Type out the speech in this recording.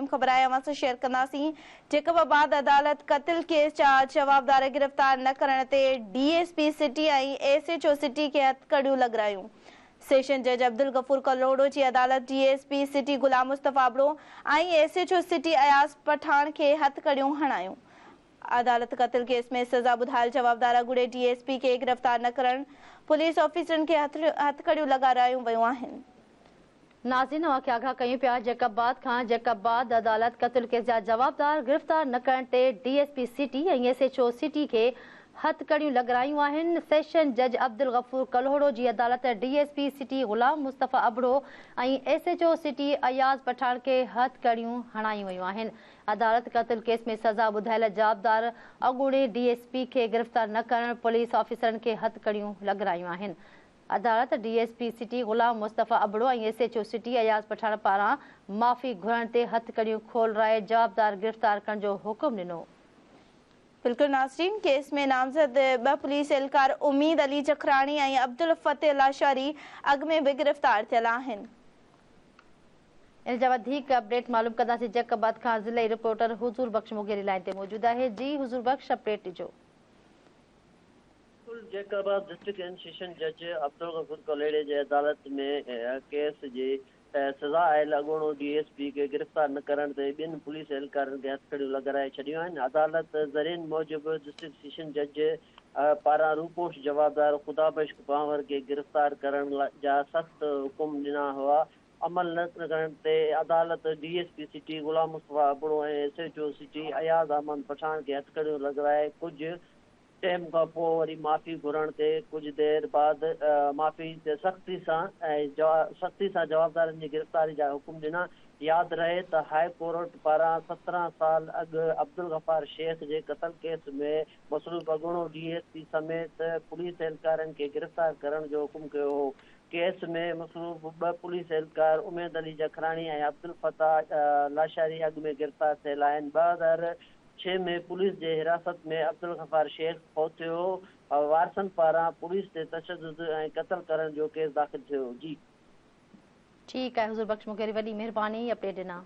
अहम ख़बर आहे अवां सां शेयर कंदासीं। जेकबाबाद अदालत क़त्ल केस जा जवाबदार गिरफ़्तार न करण ते DSP सिटी ऐं SHO सिटी खे हथकड़ियूं लॻरायूं। सेशन जज अब्दुल गफूर कलोड़ो जी अदालत DSP सिटी गुलाम मुस्तफ़ा अबड़ो ऐं SHO सिटी अयाज़ पठान खे हथकड़ियूं हणायूं। अदालत क़त्ल केस में सज़ा ॿुधायल जवाबदार अॻूणे DSP खे गिरफ़्तार न करण पुलिस ऑफिसरनि खे हथकड़ियूं लॻारायूं वयूं आहिनि। नाज़रीन अवां खे आगाह कयूं पिया जैकबाबाद अदालत क़त्ल केस जा जवाबदार गिरफ़्तार न करण ते DSP सिटी ऐं SHO सिटी खे हथकड़ियूं लॻरायूं आहिनि। सेशन जज अब्दुल गफूर कलोड़ो जी अदालत DSP सिटी गुलाम मुस्तफ़ा अबड़ो ऐं SHO सिटी अयाज़ पठान खे हथकड़ियूं हणायूं वयूं आहिनि। अदालत क़त्ल केस में सज़ा ॿुधायल जवाबदार अॻूणे DSP खे गिरफ़्तार न करण पुलिस ऑफिसरनि खे हथकड़ियूं लॻरायूं आहिनि। अदालत DSP सिटी गुलाम मुस्तफ़ा अबड़ो ऐं SHO सिटी अयाज़ पठान पारां माफ़ी घुरण ते हथकड़ियूं खोलराए जवाबदार गिरफ़्तार करण जो हुकुम ॾिनो। बिल्कुलु नाज़रीन, केस में नामज़द 2 पुलिस एहलकार उमीद अली जखराणी ऐं अब्दुल फतेह लाशारी अॻु में बि गिरफ़्तार थियल आहिनि। इन जा वधीक अपडेट मालूम कंदासीं जैकबाबाद खां ज़िले रिपोर्टर हुज़ूर बख्श मुगेरी लाइन ते मौजूद आहे। जी हुज़ूर बख्श, अपडेट ॾिजो। जैकबाबाद डिस्ट्रिक्ट एंड सेशन जज अब्दुल गफूर कलोड़े जे अदालत में केस जी सज़ा आयल अॻूणो DSP खे गिरफ़्तार न करण ते 2 पुलिस एहलकारनि खे हथकड़ियूं लॻाराए छॾियूं आहिनि। अदालत ज़रीन मूजिबि डिस्ट्रिक्ट सेशन जज पारां रूपोश जवाबदार ख़ुदाबख्श पावर खे गिरफ़्तार करण जा सख़्त हुकुम ॾिना हुआ। अमल न करण ते अदालत DSP सिटी गुलाम मुस्तफ़ा अबड़ो ऐं SHO सिटी अयाज़ अहमद पठान खे हथकड़ियूं लॻाराए कुझु टाइम खां पोइ वरी माफ़ी घुरण ते कुझु देरि बाद माफ़ी सख़्ती सां जवाबदारनि जी गिरफ़्तारी जा हुकुम ॾिना। यादि रहे त हाई कोर्ट पारां 17 साल अॻु अब्दुल गफ़ार शेख जे क़त्ल केस में मसरूफ़ अॻूणो DSP समेत पुलिस एहलकारनि खे गिरफ़्तार करण जो हुकुम कयो हो। केस में मसरूफ़ 2 पुलिस एहलकार उमेद अली जखराणी ऐं अब्दुल फताह लाशारी अॻु में गिरफ़्तार थियल आहिनि। 2006 में पुलिस जे हिरासत में अब्दुल गफ़ार शेख फौत थियो। वारसनि पारां पुलिस ते तशद्दुद ऐं क़त्ल करण जो केस दाख़िल थियो। जी ठीकु आहे हुज़ूर बख्श मुगेरी, वॾी महिरबानी अपडेट ॾिना।